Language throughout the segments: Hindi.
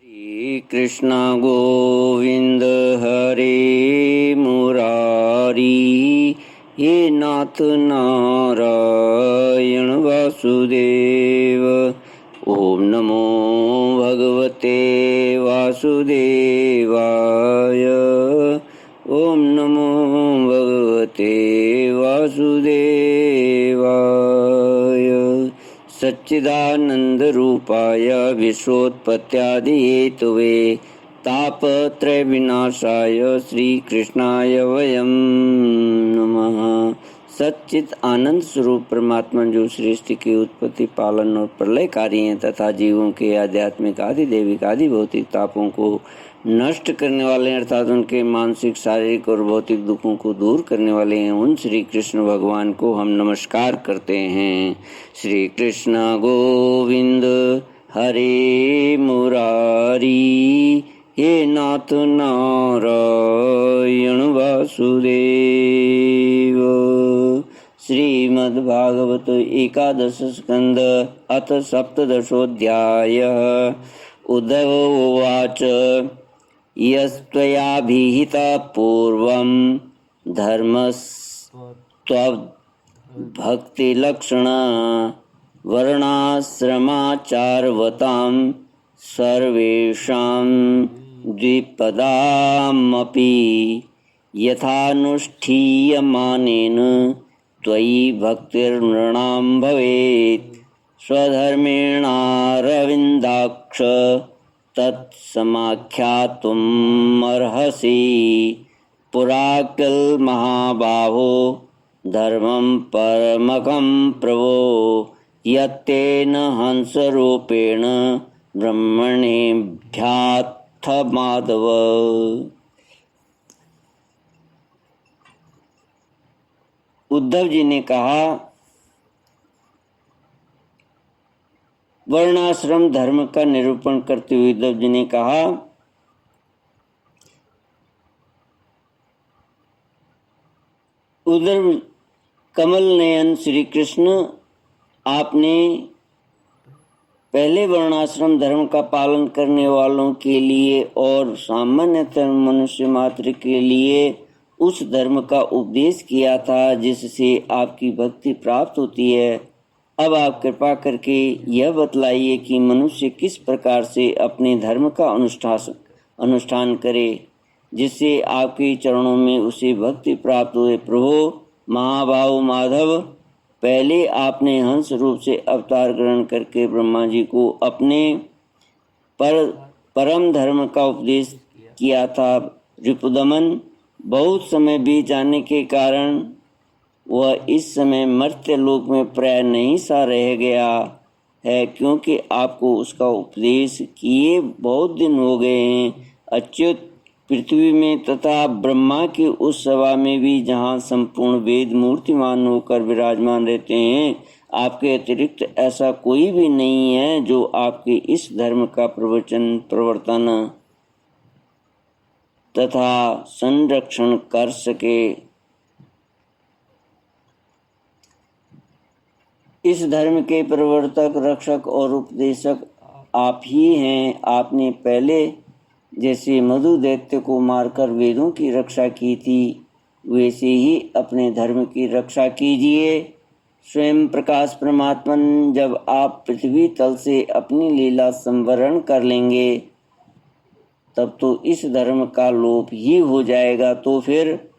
श्री कृष्ण गोविंद हरे मुरारी, हे नाथ नारायण वासुदेव। ओम नमो भगवते वासुदेवाय। ओम नमो भगवते वासुदेवाय। सच्चिदानंद रूपाय विश्वोत्पत्त्यादि हेतवे तापत्रय विनाशाय श्री कृष्णाय वयम नमः। सच्चित आनंद स्वरूप परमात्मा जो सृष्टि की उत्पत्ति, पालन और प्रलयकारी हैं तथा जीवों के आध्यात्मिक आदि दैविक आदि भौतिक तापों को नष्ट करने वाले हैं, अर्थात उनके मानसिक शारीरिक और भौतिक दुखों को दूर करने वाले हैं, उन श्री कृष्ण भगवान को हम नमस्कार करते हैं। श्री कृष्ण गोविंद हरे मुरारी, हे नाथ नारायण वासुदेव। श्रीमद्भागवत एकादश स्कंद अथ सप्तदशोऽध्याय। उद्धव उवाच यस्त्वयाभिहितः पूर्वं धर्मस्त्वद्भक्तिलक्षणा वर्णाश्रमाचारवतां सर्वेषां द्विपदामपि यथानुष्ठीयमानेन त्वयि भक्तिर्नृणां भवेत्। स्वधर्मेणारविन्दाक्ष तत्समाख्यातुमर्हसि। पुरा किल महाबाहो धर्मं परमकं प्रभो, यत्तेन हंसरूपेण ब्रह्मणेभ्यात्थ माधव। उद्धव जी ने कहा, वर्णाश्रम धर्म का निरूपण करते हुए उद्धव जी ने कहा, उद्धव कमल नयन श्री कृष्ण, आपने पहले वर्णाश्रम धर्म का पालन करने वालों के लिए और सामान्यतः मनुष्य मात्र के लिए उस धर्म का उपदेश किया था जिससे आपकी भक्ति प्राप्त होती है। अब आप कृपा करके यह बतलाइए कि मनुष्य किस प्रकार से अपने धर्म का अनुष्ठान करे जिससे आपके चरणों में उसे भक्ति प्राप्त हुए। प्रभु महाभाव माधव, पहले आपने हंस रूप से अवतार ग्रहण करके ब्रह्मा जी को अपने परम धर्म का उपदेश किया था। रिपुदमन, बहुत समय बीत जाने के कारण वह इस समय मर्त्य लोक में प्राय नहीं सा रह गया है, क्योंकि आपको उसका उपदेश किए बहुत दिन हो गए हैं। अच्युत, पृथ्वी में तथा ब्रह्मा की उस सभा में भी जहाँ संपूर्ण वेद मूर्तिमान होकर विराजमान रहते हैं, आपके अतिरिक्त ऐसा कोई भी नहीं है जो आपके इस धर्म का प्रवचन, प्रवर्तन तथा संरक्षण कर सके। इस धर्म के प्रवर्तक, रक्षक और उपदेशक आप ही हैं। आपने पहले जैसे मधु दैत्य को मारकर वेदों की रक्षा की थी, वैसे ही अपने धर्म की रक्षा कीजिए। स्वयं प्रकाश परमात्मन जब आप पृथ्वी तल से अपनी लीला संवरण कर लेंगे तब तो इस धर्म का लोप ही हो जाएगा, तो फिर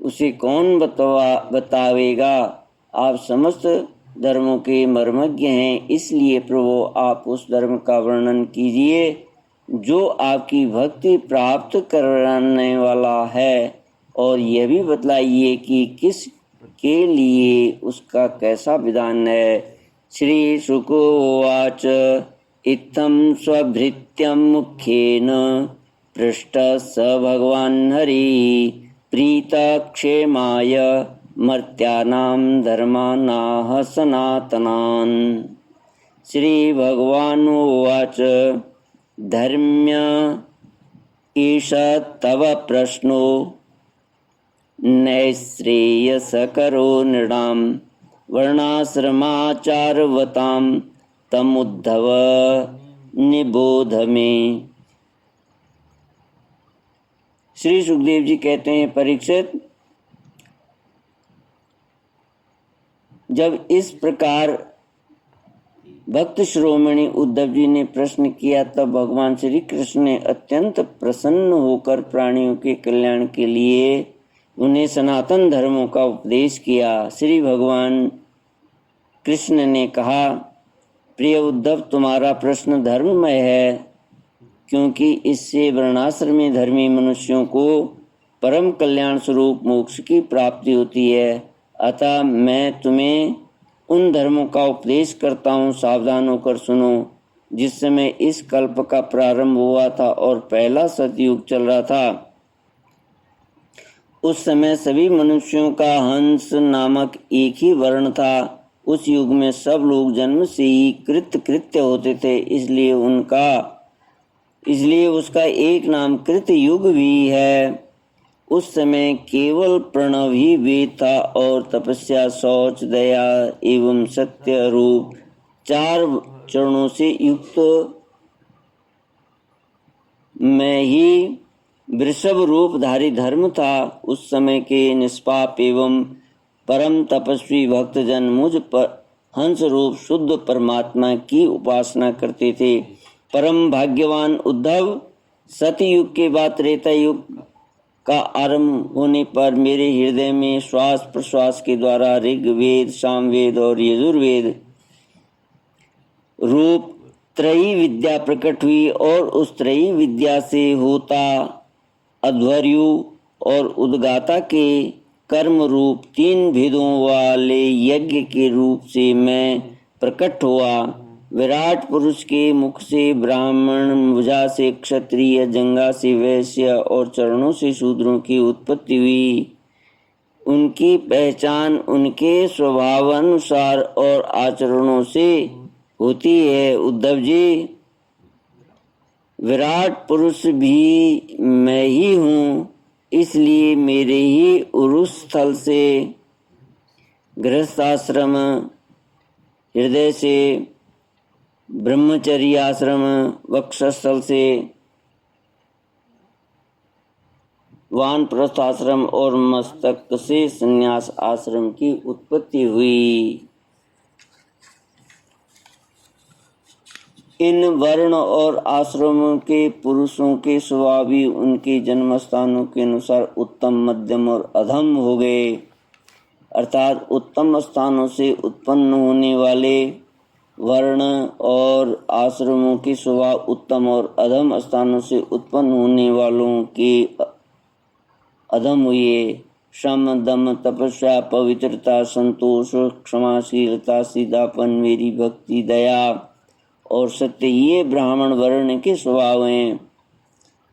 उसे कौन बतावेगा। आप समस्त धर्मों के मर्मज्ञ हैं, इसलिए प्रभु आप उस धर्म का वर्णन कीजिए जो आपकी भक्ति प्राप्त कराने वाला है, और यह भी बतलाइए कि किस के लिए उसका कैसा विधान है। श्री शुको उवाच इत्थं स्वभृत्यं मुख्येन पृष्ठ स भगवान् हरि, प्रीतक्षेमाय मर्त्यानां धर्मानाः सनातनान्। श्री भगवान् उवाच धर्म्य ईश तव प्रश्नो नैश्रेयसकरो नृणां वर्णाश्रमाचारवतां तमुद्धव निबोध मे। श्री सुखदेव जी कहते हैं, परीक्षित, जब इस प्रकार भक्त शिरोमणि उद्धव जी ने प्रश्न किया तब भगवान श्री कृष्ण ने अत्यंत प्रसन्न होकर प्राणियों के कल्याण के लिए उन्हें सनातन धर्मों का उपदेश किया। श्री भगवान कृष्ण ने कहा, प्रिय उद्धव, तुम्हारा प्रश्न धर्ममय है, क्योंकि इससे वर्णाश्रमी धर्मी मनुष्यों को परम कल्याण स्वरूप मोक्ष की प्राप्ति होती है। अतः मैं तुम्हें उन धर्मों का उपदेश करता हूँ, सावधान होकर सुनो। जिस समय इस कल्प का प्रारंभ हुआ था और पहला सतयुग चल रहा था, उस समय सभी मनुष्यों का हंस नामक एक ही वर्ण था। उस युग में सब लोग जन्म से ही कृत्य होते थे, इसलिए उसका एक नाम कृत युग भी है। उस समय केवल प्रणव ही वेद था और तपस्या, शौच, दया एवं सत्य रूप 4 चरणों से युक्त में ही वृषभ रूपधारी धर्म था। उस समय के निष्पाप एवं परम तपस्वी भक्तजन मुझ पर हंस रूप शुद्ध परमात्मा की उपासना करते थे। परम भाग्यवान उद्धव, सतयुग के बाद त्रेता युग का आरंभ होने पर मेरे हृदय में श्वास प्रश्वास के द्वारा ऋग्वेद, सामवेद और यजुर्वेद रूप त्रयी विद्या प्रकट हुई और उस त्रयी विद्या से होता, अध्वर्यु और उद्गाता के कर्म रूप 3 भेदों वाले यज्ञ के रूप से मैं प्रकट हुआ। विराट पुरुष के मुख से ब्राह्मण, भुजा से क्षत्रिय, जंघा से वैश्य और चरणों से शूद्रों की उत्पत्ति हुई। उनकी पहचान उनके स्वभावानुसार और आचरणों से होती है। उद्धव जी, विराट पुरुष भी मैं ही हूँ, इसलिए मेरे ही उरुस स्थल से गृहस्थाश्रम, हृदय से ब्रह्मचर्य आश्रम, वक्षस्थल से वानप्रस्थ आश्रम और मस्तक से संन्यास आश्रम की उत्पत्ति हुई। इन वर्ण और आश्रमों के पुरुषों के स्वभाव भी उनके जन्म स्थानों के अनुसार उत्तम, मध्यम और अधम हो गए। अर्थात उत्तम स्थानों से उत्पन्न होने वाले वर्ण और आश्रमों के स्वभाव उत्तम और अधम स्थानों से उत्पन्न होने वालों के अधम हुए। श्रम, दम, तपस्या, पवित्रता, संतोष, क्षमाशीलता, सीधापन, मेरी भक्ति, दया और सत्य, ये ब्राह्मण वर्ण के स्वभाव हैं।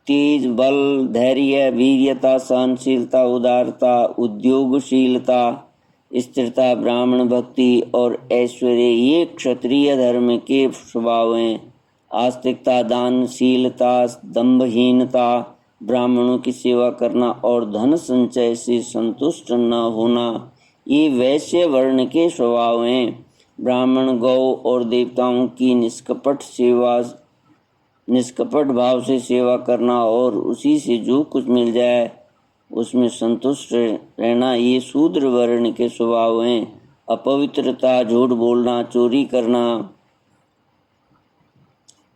तेज, बल, धैर्य, वीर्यता, सहनशीलता, उदारता, उद्योगशीलता, स्थिरता, ब्राह्मण भक्ति और ऐश्वर्य, ये क्षत्रिय धर्म के स्वभाव हैं। आस्तिकता, दानशीलता, दंभहीनता, ब्राह्मणों की सेवा करना और धन संचय से संतुष्ट न होना, ये वैश्य वर्ण के स्वभाव हैं। ब्राह्मण, गौ और देवताओं की निष्कपट भाव से सेवा करना और उसी से जो कुछ मिल जाए उसमें संतुष्ट रहना, ये शूद्र वर्ण के स्वभाव हैं। अपवित्रता, झूठ बोलना, चोरी करना,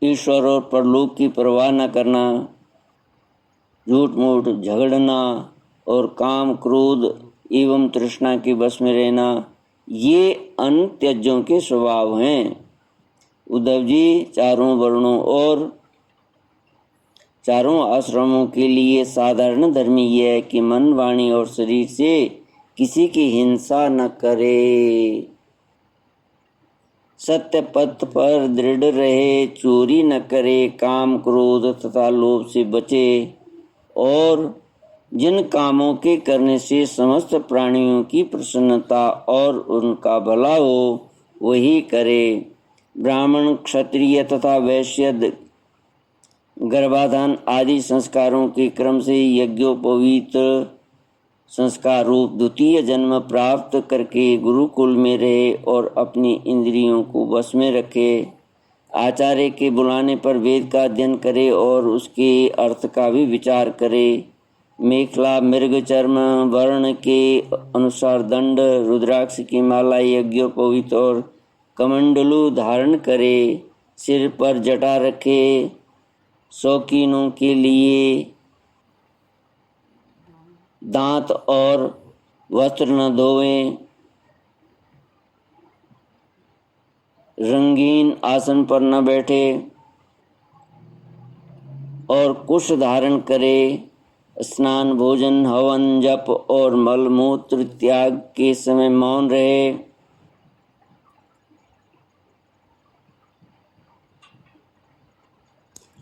ईश्वर और परलोक की परवाह न करना, झूठ मूठ, झगड़ना और काम, क्रोध एवं तृष्णा के वश में रहना, ये अनत्यज्यों के स्वभाव हैं। उद्धव जी, चारों वर्णों और चारों आश्रमों के लिए साधारण धर्म यह है कि मन, वाणी और शरीर से किसी की हिंसा न करे, सत्य पथ पर दृढ़ रहे, चोरी न करे, काम, क्रोध तथा लोभ से बचे और जिन कामों के करने से समस्त प्राणियों की प्रसन्नता और उनका भला हो वही करे। ब्राह्मण, क्षत्रिय तथा वैश्य गर्भाधान आदि संस्कारों के क्रम से यज्ञोपवीत संस्कार रूप द्वितीय जन्म प्राप्त करके गुरुकुल में रहे और अपनी इंद्रियों को वश में रखे। आचार्य के बुलाने पर वेद का अध्ययन करे और उसके अर्थ का भी विचार करे। मेखला मृग चर्म वर्ण के अनुसार दंड, रुद्राक्ष की माला यज्ञोपवीत और कमंडलू धारण करे, सिर पर जटा रखे, शौकीनों के लिए दांत और वस्त्र न धोवें, रंगीन आसन पर न बैठे और कुश धारण करे, स्नान, भोजन, हवन, जप और मलमूत्र त्याग के समय मौन रहे,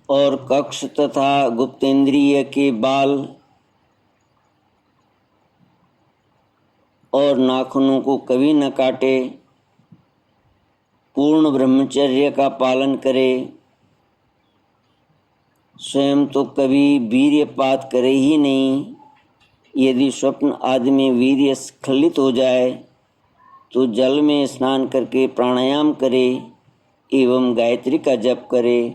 और कक्ष तथा गुप्तेंद्रिय के बाल और नाखूनों को कभी न काटे, पूर्ण ब्रह्मचर्य का पालन करे, स्वयं तो कभी वीर्यपात करे ही नहीं। यदि स्वप्न आदि में वीर्य स्खलित हो जाए तो जल में स्नान करके प्राणायाम करे एवं गायत्री का जप करे।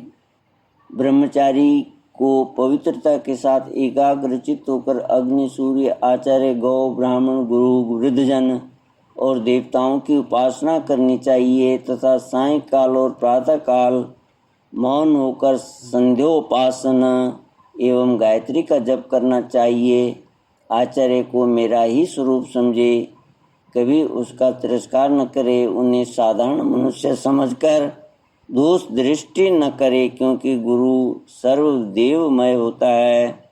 ब्रह्मचारी को पवित्रता के साथ एकाग्रचित्त होकर अग्नि, सूर्य, आचार्य, गौ, ब्राह्मण, गुरु, वृद्धजन और देवताओं की उपासना करनी चाहिए तथा सायंकाल और प्रातःकाल मौन होकर संध्योपासना एवं गायत्री का जप करना चाहिए। आचार्य को मेरा ही स्वरूप समझे, कभी उसका तिरस्कार न करे, उन्हें साधारण मनुष्य समझकर दोष दृष्टि न करे, क्योंकि गुरु सर्वदेवमय होता है।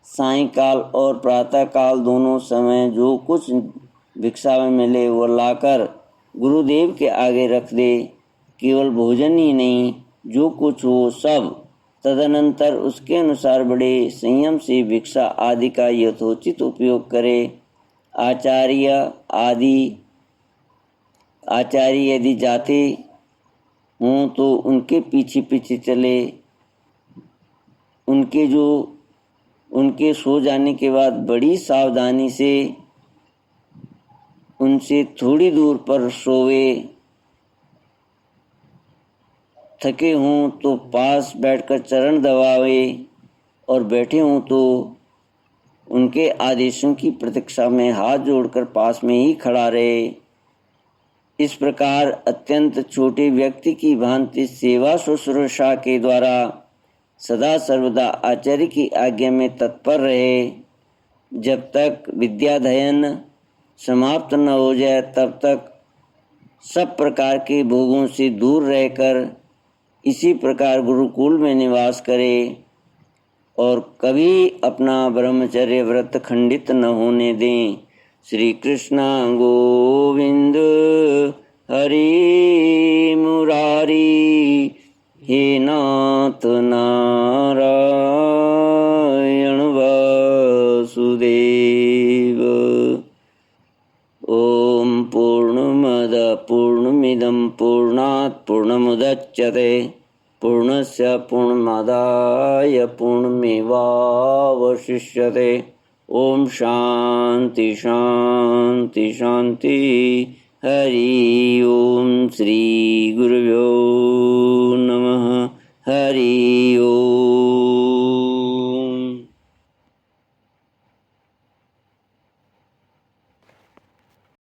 सायंकाल और प्रातःकाल दोनों समय जो कुछ भिक्षा में मिले वो लाकर गुरुदेव के आगे रख दे। केवल भोजन ही नहीं, जो कुछ हो सब। तदनंतर उसके अनुसार बड़े संयम से भिक्षा आदि का यथोचित उपयोग करे। आचार्य यदि जाते हों तो उनके पीछे पीछे चले। उनके सो जाने के बाद बड़ी सावधानी से उनसे थोड़ी दूर पर सोवे। थके हों तो पास बैठकर चरण दबावे और बैठे हों तो उनके आदेशों की प्रतीक्षा में हाथ जोड़कर पास में ही खड़ा रहे। इस प्रकार अत्यंत छोटे व्यक्ति की भांति सेवा शुश्रूषा के द्वारा सदा सर्वदा आचार्य की आज्ञा में तत्पर रहे। जब तक विद्याध्ययन समाप्त न हो जाए तब तक सब प्रकार के भोगों से दूर रहकर इसी प्रकार गुरुकुल में निवास करे और कभी अपना ब्रह्मचर्य व्रत खंडित न होने दें। श्री कृष्ण गोविंद हरि मुरारी, हे नाथ नारायण वासुदेव। ओम पूर्णमद पूर्णमिदं पूर्णात् पूर्णमुदच्यते पूर्णस्य पूर्णमादाय पूर्णमेवावशिष्यते। ओम शांति शांति शांति। हरि ओम। श्री गुरुभ्यो नमः। हरि